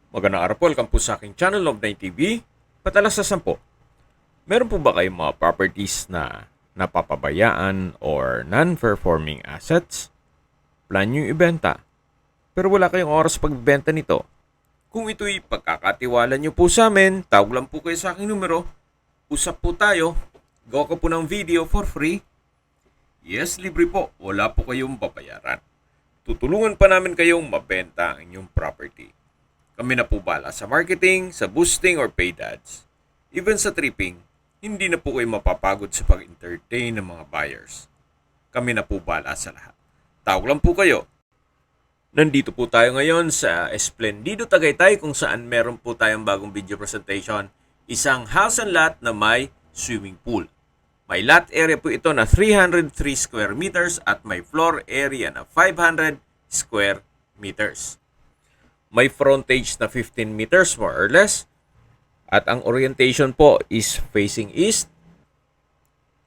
Magandang araw po, welcome po sa aking channel of 9 TV. Patalas sa 10. Meron po ba kayong mga properties na napapabayaan or non-performing assets? Plan nyo ibenta, pero wala kayong oras pagbenta nito. Kung ito'y pagkakatiwala nyo po sa amin, tawag lang po kayo sa aking numero. Usap po tayo. Gawa ko po ng video for free. Yes, libre po. Wala po kayong babayaran. Tutulungan pa namin kayong mabenta ang inyong property. Kami na po bala sa marketing, sa boosting or paid ads. Even sa tripping, hindi na po kayo mapapagod sa pag-entertain ng mga buyers. Kami na po bala sa lahat. Tawag lang po kayo. Nandito po tayo ngayon sa Esplendido Tagaytay kung saan meron po tayong bagong video presentation. Isang house and lot na may swimming pool. May lot area po ito na 303 square meters at may floor area na 500 square meters. May frontage na 15 meters more or less. At ang orientation po is facing east.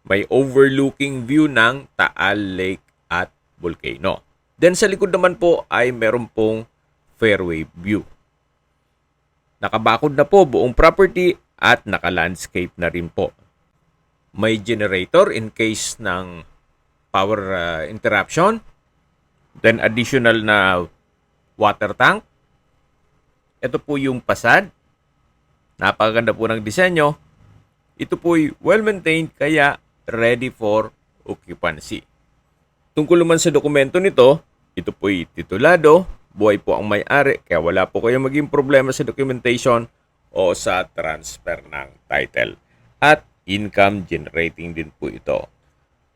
May overlooking view ng Taal Lake at Volcano. Then sa likod naman po ay meron pong fairway view. Nakabakod na po buong property at naka-landscape na rin po. May generator in case ng power interruption. Then additional na water tank. Ito po yung pasad. Napakaganda po ng disenyo. Ito po ay well-maintained kaya ready for occupancy. Tungkol naman sa dokumento nito, ito po ay titulado, buhay po ang may-ari kaya wala po kayong maging problema sa documentation o sa transfer ng title. At income generating din po ito.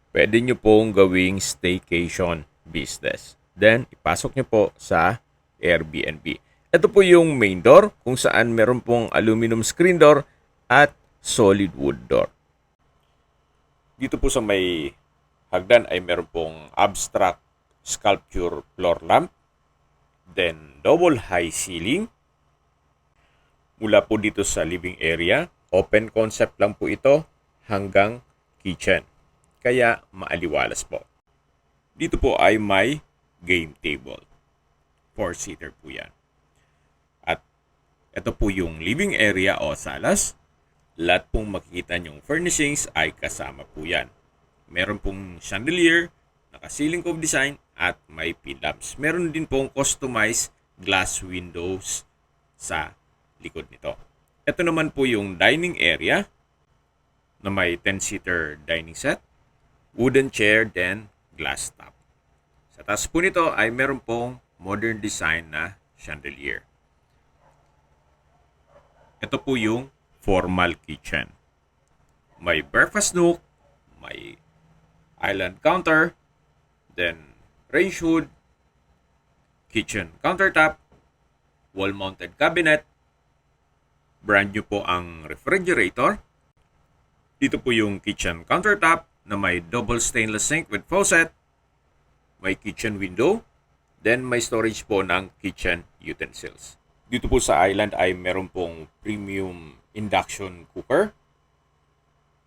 Pwede nyo pong gawing staycation business. Then, ipasok nyo po sa Airbnb. Ito po yung main door kung saan meron pong aluminum screen door at solid wood door. Dito po sa may hagdan ay meron pong abstract sculpture floor lamp. Then, double high ceiling. Mula po dito sa living area, open concept lang po ito hanggang kitchen. Kaya maaliwalas po. Dito po ay may game table. 4-seater po yan. At ito po yung living area o salas. Lahat pong makikita nyong furnishings ay kasama po yan. Meron pong chandelier, naka-ceiling cove design at may pin lamps. Meron din pong customized glass windows sa likod nito. Ito naman po yung dining area na may 10-seater dining set, wooden chair, then glass top. Sa taas po nito ay meron pong modern design na chandelier. Ito po yung formal kitchen. May breakfast nook, may island counter, then range hood, kitchen countertop, wall-mounted cabinet, brand new po ang refrigerator. Dito po yung kitchen countertop na may double stainless sink with faucet, may kitchen window, then may storage po ng kitchen utensils. Dito po sa island ay meron pong premium induction cooker,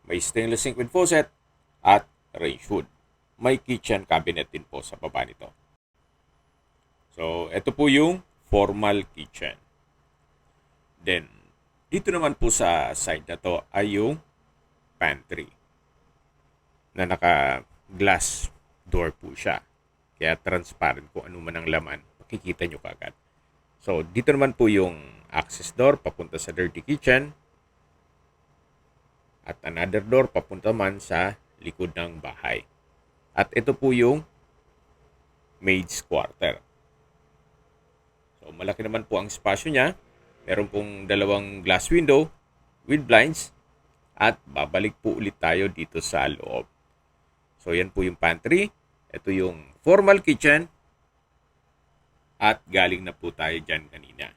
may stainless sink with faucet, at range hood. May kitchen cabinet din po sa baba nito. So, ito po yung formal kitchen. Then, dito naman po sa side na to ay yung pantry na naka-glass door po siya. Kaya transparent kung ano man ang laman, makikita nyo kagad. So, dito naman po yung access door papunta sa dirty kitchen. At another door papunta man sa likod ng bahay. At ito po yung maid's quarter. So, malaki naman po ang spasyo niya. Meron pong dalawang glass window with blinds. At babalik po ulit tayo dito sa loob. So, yan po yung pantry. Ito yung formal kitchen. At galing na po tayo dyan kanina.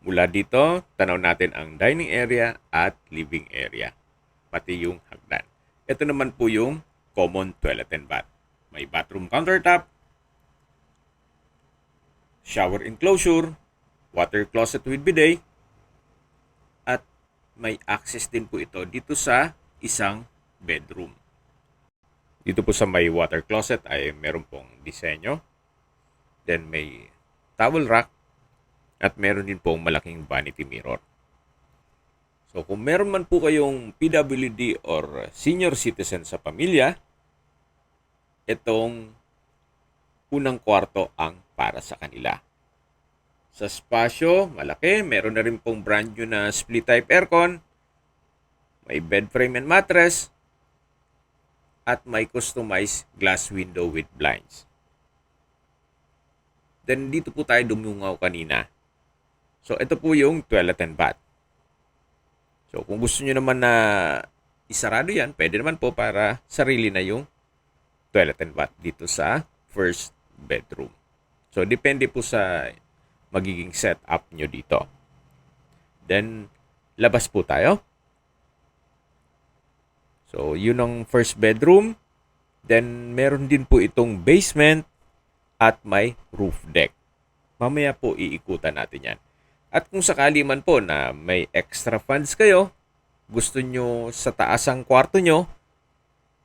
Mula dito, tanaw natin ang dining area at living area. Pati yung hagdan. Ito naman po yung common toilet and bath. May bathroom countertop, shower enclosure, water closet with bidet, at may access din po ito dito sa isang bedroom. Dito po sa may water closet ay meron pong disenyo. Then may towel rack At meron din pong malaking vanity mirror. So kung meron man po kayong PWD or senior citizen sa pamilya, itong unang kwarto ang para sa kanila. Sa spasyo, malaki. Meron na rin pong brand new na split type aircon. May bed frame and mattress. At may customized glass window with blinds. Then dito po tayo dumungaw kanina. So ito po yung toilet and bath. So kung gusto nyo naman na isarado yan, pwede naman po para sarili na yung toilet and bath dito sa first bedroom. So depende po sa magiging setup nyo dito. Then labas po tayo. So yun ang first bedroom. Then meron din po itong basement at may roof deck. Mamaya po iikutan natin yan. At kung sakali man po na may extra funds kayo, gusto nyo sa taas ang kwarto nyo,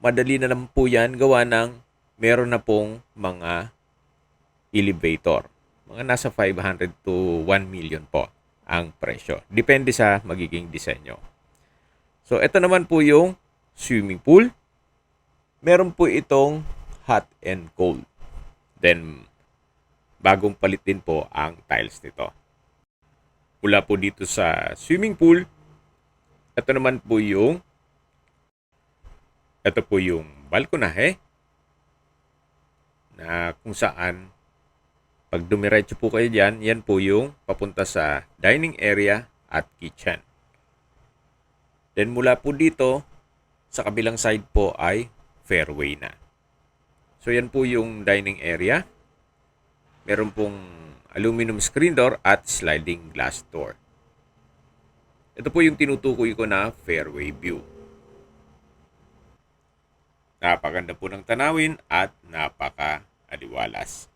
madali na lang po yan gawa ng meron na pong mga elevator. Mga nasa 500 to 1 million po ang presyo. Depende sa magiging disenyo. So ito naman po yung swimming pool. Meron po itong hot and cold. Then bagong palit din po ang tiles nito. Mula po dito sa swimming pool, ito po yung balkonahe na kung saan pag dumiretso po kayo dyan, yan po yung papunta sa dining area at kitchen. Then mula po dito, sa kabilang side po ay fairway na. So yan po yung dining area. Meron pong aluminum screen door at sliding glass door. Ito po yung tinutukoy ko na fairway view. Napakaganda po ng tanawin at napaka-aliwalas.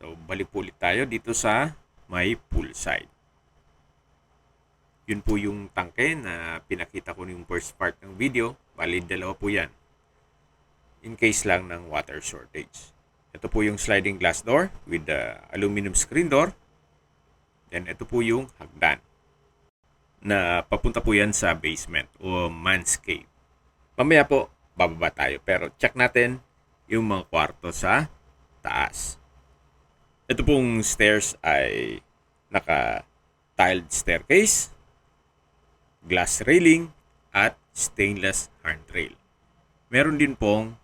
So balik po ulit tayo dito sa may poolside. Yun po yung tangke na pinakita ko yung first part ng video. Bali, dalawa po yan. In case lang ng water shortage. Ito po yung sliding glass door with the aluminum screen door. Then ito po yung hagdan na papunta po yan sa basement o man's cave. Mamaya po, bababa tayo. Pero check natin yung mga kwarto sa taas. Ito pong stairs ay naka-tiled staircase, glass railing, at stainless handrail. Meron din pong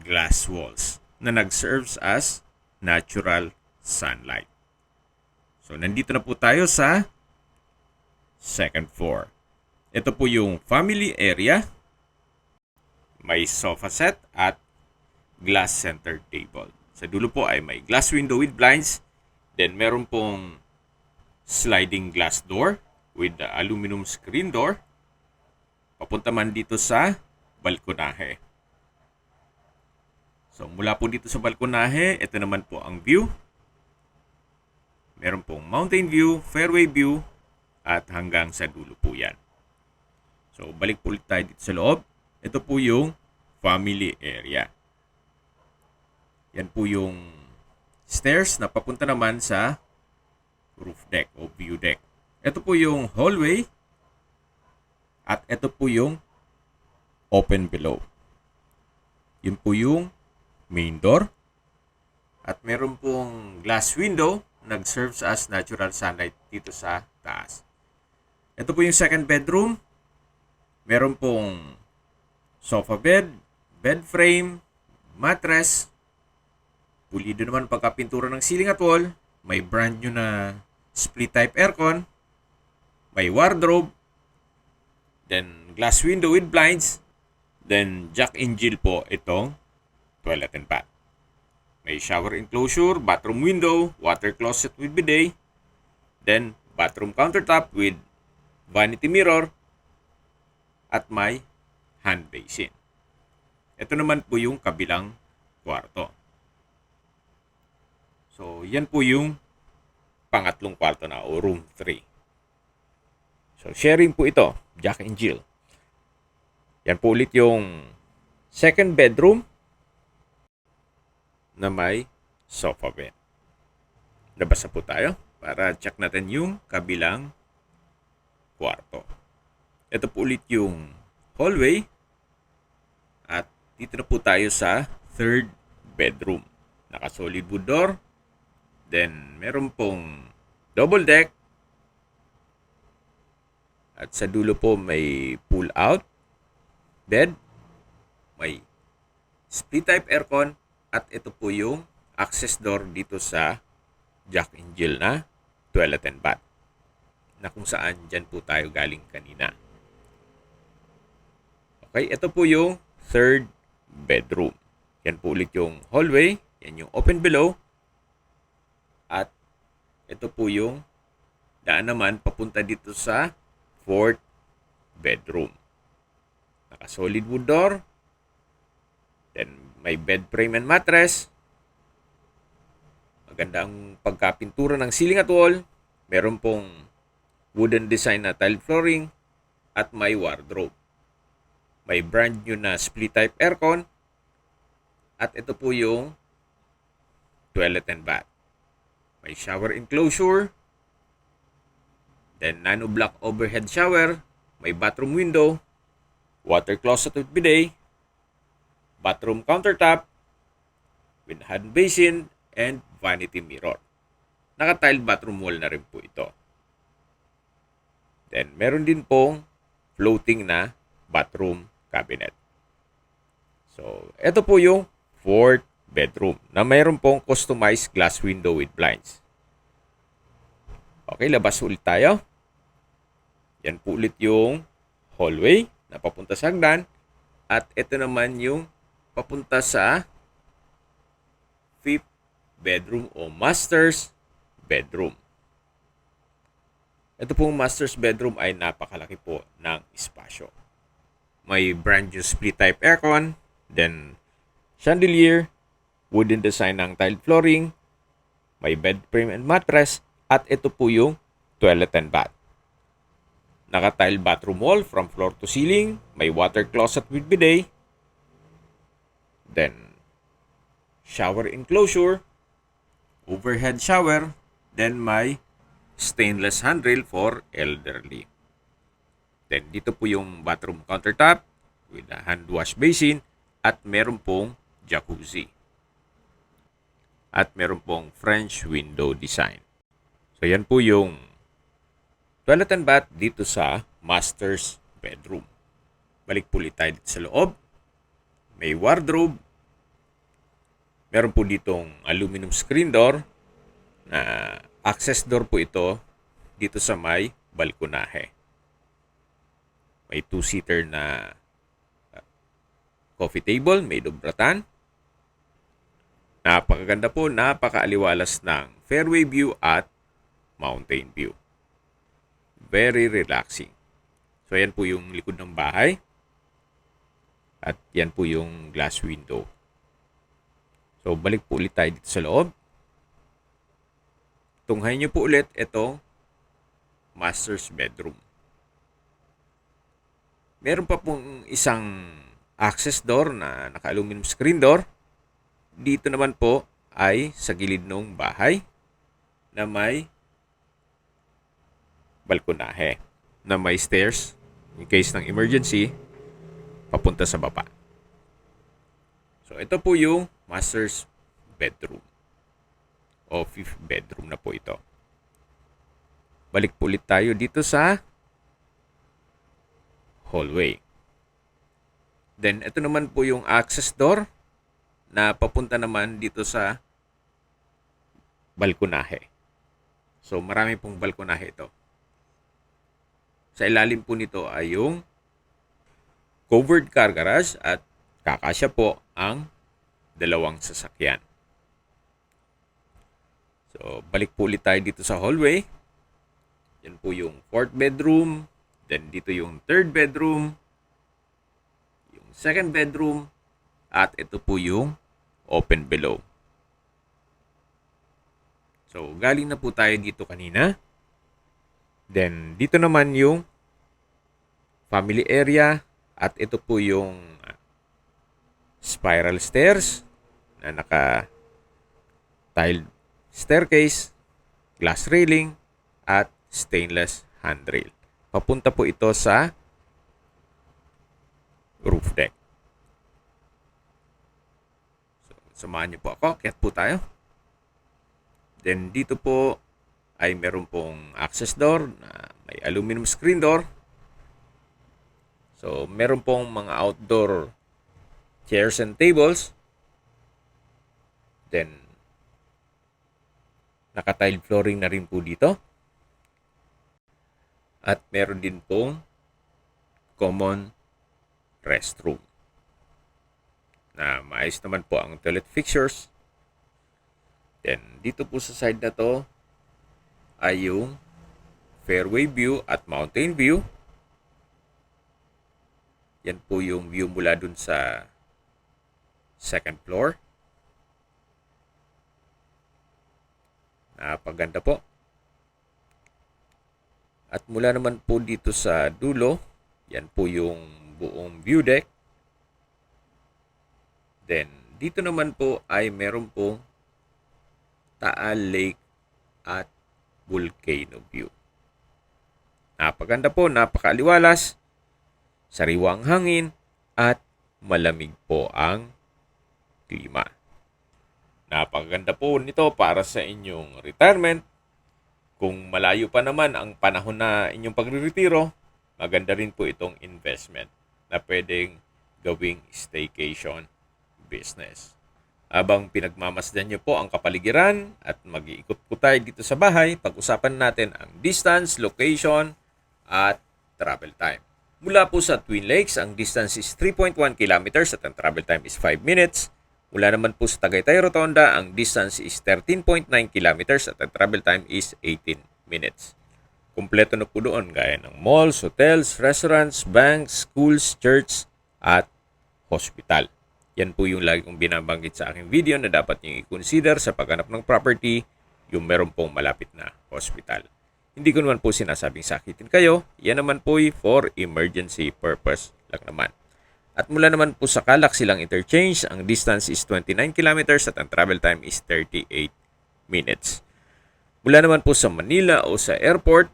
glass walls na nag-serves as natural sunlight. So, nandito na po tayo sa second floor. Ito po yung family area. May sofa set at glass center table. Sa dulo po ay may glass window with blinds. Then, meron pong sliding glass door with the aluminum screen door. Papunta man dito sa balkonahe. So, mula po dito sa balkonahe, ito naman po ang view. Meron pong mountain view, fairway view, at hanggang sa dulo po yan. So, balik po ulit tayo dito sa loob. Ito po yung family area. Yan po yung stairs na papunta naman sa roof deck o view deck. Ito po yung hallway. At ito po yung open below. Yun po yung main door. At meron pong glass window nag-serves as natural sunlight dito sa taas. Ito po yung second bedroom. Meron pong sofa bed, bed frame, mattress. Pulido naman pagkapintura ng ceiling at wall. May brand new na split type aircon. May wardrobe. Then glass window with blinds. Then Jack and Jill po itong toilet and bath. May shower enclosure, bathroom window, water closet with bidet. Then bathroom countertop with vanity mirror. At may hand basin. Ito naman po yung kabilang kwarto. So, yan po yung pangatlong kwarto na o room 3. So, sharing po ito, Jack and Jill. Yan po ulit yung second bedroom na may sofa bed. Labas na po tayo para check natin yung kabilang kwarto. Ito po ulit yung hallway. At dito na po tayo sa third bedroom. Naka-solid wood door. Then, meron pong double deck. At sa dulo po may pull-out bed. May split type aircon. At ito po yung access door dito sa Jack and Jill na toilet and bath. Na kung saan dyan po tayo galing kanina. Okay, ito po yung third bedroom. Yan po ulit yung hallway. Yan yung open below. At ito po yung daan naman papunta dito sa fourth bedroom. Naka-solid wood door. Then may bed frame and mattress. Maganda ang pagkapintura ng ceiling at wall. Meron pong wooden design na tile flooring. At may wardrobe. May brand new na split type aircon. At ito po yung toilet and bath. May shower enclosure. Then nano block overhead shower. May bathroom window. Water closet with bidet. Bathroom countertop. With hand basin and vanity mirror. Naka-tiled bathroom wall na rin po ito. Then meron din pong floating na bathroom cabinet. So, ito po yung fourth bedroom na mayroon pong customized glass window with blinds. Okay, labas ulit tayo. Yan po ulit yung hallway na papunta sa hagdan. At ito naman yung papunta sa fifth bedroom o master's bedroom. Ito pong master's bedroom ay napakalaki po ng espasyo. May brand new split type aircon, then chandelier, wooden design ng tiled flooring, may bed frame and mattress, at ito po yung toilet and bath. Naka-tile bathroom wall from floor to ceiling, may water closet with bidet, then shower enclosure, overhead shower, then may stainless handrail for elderly. Then dito po yung bathroom countertop with a hand wash basin at meron pong jacuzzi. At meron pong French window design. So yan po yung toilet and bath dito sa master's bedroom. Balik po ulit tayo dito sa loob. May wardrobe. Meron po ditong aluminum screen door na access door po ito dito sa may balkonahe. May two-seater na coffee table made of rattan. Napakaganda po, napakaaliwalas ng fairway view at mountain view. Very relaxing. So yan po yung likod ng bahay. At yan po yung glass window. So balik po ulit tayo dito sa loob. Tunghayin nyo po ulit itong master's bedroom. Meron pa pong isang access door na naka-aluminum screen door. Dito naman po ay sa gilid ng bahay na may balkonahe na may stairs in case ng emergency papunta sa baba. So ito po yung master's bedroom o fifth bedroom na po ito. Balik po ulit tayo dito sa hallway. Then, ito naman po yung access door na papunta naman dito sa balkonahe. So, marami pong balkonahe ito. Sa ilalim po nito ay yung covered car garage at kakasya po ang dalawang sasakyan. So, balik po ulit tayo dito sa hallway. Yan po yung fourth bedroom. Then dito yung third bedroom, yung second bedroom, at ito po yung open below. So, galing na po tayo dito kanina. Then, dito naman yung family area, at ito po yung spiral stairs na naka-tiled staircase. glass railing, at stainless handrail. Papunta po ito sa roof deck. So, samahan niyo po ako. Kaya po tayo. Then dito po ay meron pong access door na may aluminum screen door. So, meron pong mga outdoor chairs and tables. Then, naka-tile flooring na rin po dito. At meron din pong common restroom. Na maayos naman po ang toilet fixtures. Then, dito po sa side na to ay yung fairway view at mountain view. Yan po yung view mula dun sa second floor. Napaganda po. At mula naman po dito sa dulo, yan po yung buong view deck. Then, dito naman po ay meron pong Taal Lake at Volcano View. Napaganda po, napakaaliwalas, sariwang hangin, at malamig po ang klima. Napakaganda po nito para sa inyong retirement. Kung malayo pa naman ang panahon na inyong pagre-retiro, maganda rin po itong investment na pwedeng gawing staycation business. Habang pinagmamasdan nyo po ang kapaligiran at mag-iikot po tayo dito sa bahay, pag-usapan natin ang distance, location, at travel time. Mula po sa Twin Lakes, ang distance is 3.1 kilometers at ang travel time is 5 minutes. Mula naman po sa Tagaytay Rotonda, ang distance is 13.9 kilometers at ang travel time is 18 minutes. Kumpleto na po doon gaya ng malls, hotels, restaurants, banks, schools, church, at hospital. Yan po yung lagi kong binabanggit sa aking video na dapat nyo i-consider sa paghanap ng property, yung meron pong malapit na hospital. Hindi ko naman po sinasabing sakitin kayo, yan naman po for emergency purpose lang naman. At mula naman po sa Calac Silang Interchange, ang distance is 29 kilometers at ang travel time is 38 minutes. Mula naman po sa Manila o sa airport,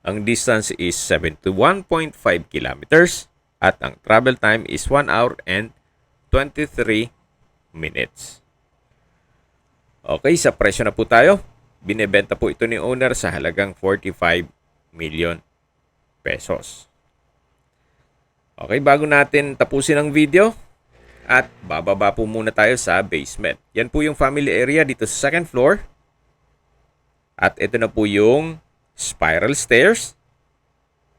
ang distance is 71.5 kilometers at ang travel time is 1 hour and 23 minutes. Okay, sa presyo na po tayo. Binebenta po ito ni owner sa halagang 45 million pesos. Okay, bago natin tapusin ang video, at bababa po muna tayo sa basement. Yan po yung family area dito sa second floor. At ito na po yung spiral stairs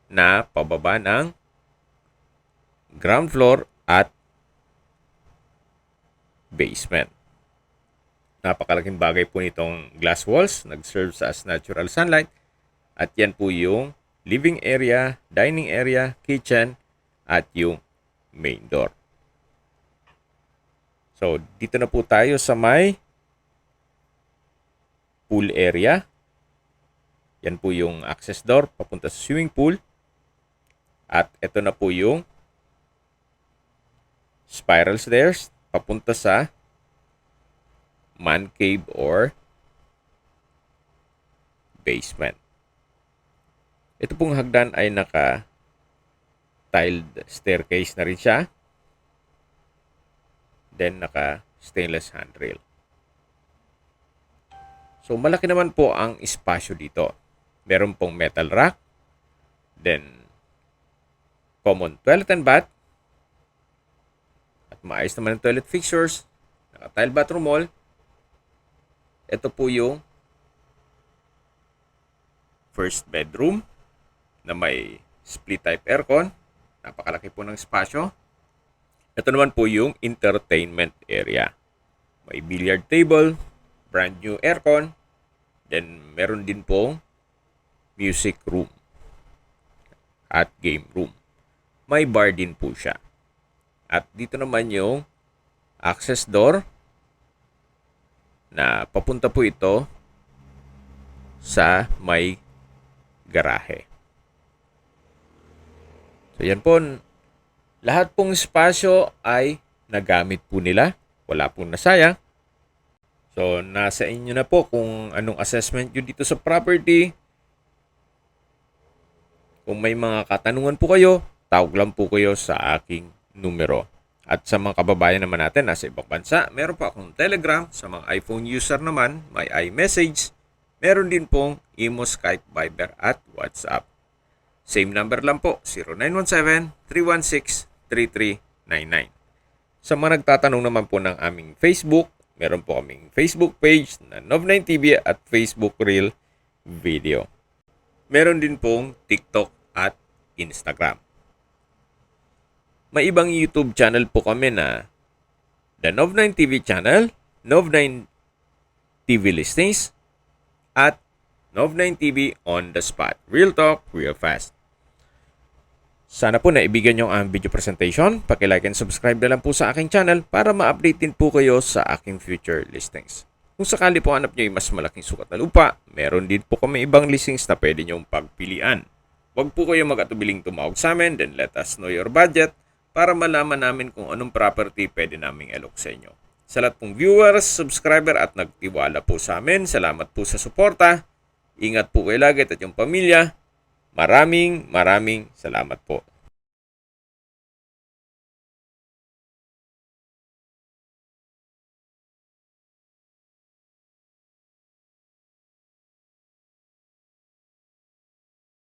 na pababa ng ground floor at basement. Napakalaking bagay po nitong glass walls. Nag-serve as natural sunlight. At yan po yung living area, dining area, kitchen, at yung main door. So, dito na po tayo sa may pool area. Yan po yung access door papunta sa swimming pool. At ito na po yung spiral stairs papunta sa man cave or basement. Ito pong hagdan ay naka-tiled staircase na rin siya. Then naka-stainless handrail. So malaki naman po ang espasyo dito. Meron pong metal rack. Then common toilet and bath. Maayos naman ang toilet fixtures. Naka-tile bathroom wall. Ito po yung first bedroom na may split type aircon. Napakalaki po ng espasyo. Ito naman po yung entertainment area. May billiard table, brand new aircon. Then meron din pong music room at game room. May bar din po siya. At dito naman yung access door na papunta po ito sa may garahe. So yan po, lahat pong espasyo ay nagamit po nila. Wala pong nasayang. So, nasa inyo na po kung anong assessment nyo dito sa property. Kung may mga katanungan po kayo, tawag lang po kayo sa aking numero. At sa mga kababayan naman natin nasa ibang bansa, meron po akong Telegram. Sa mga iPhone user naman, may iMessage. Meron din pong Imo, Skype, Viber at WhatsApp. Same number lang po, 0917-316-3399. Sa mga nagtatanong naman po ng aming Facebook, meron po kaming Facebook page na Nov9TV at Facebook Reel Video. Meron din pong TikTok at Instagram. May ibang YouTube channel po kami na The Nov9TV channel, Nov9TV Listings, at Nov9TV On The Spot. Real talk, real fast. Sana po naibigan nyo ang video presentation. Paki-like and subscribe na lang po sa aking channel para ma-update din po kayo sa aking future listings. Kung sakali po hanap nyo yung mas malaking sukat na lupa, meron din po kami ibang listings na pwede nyong pagpilian. Huwag po kayo mag-atubiling tumawag sa amin, then let us know your budget para malaman namin kung anong property pwede naming alok sa inyo. Sa lahat pong viewers, subscriber at nagtiwala po sa amin, salamat po sa suporta. Ingat po kayo lagi at yung pamilya. Maraming salamat po.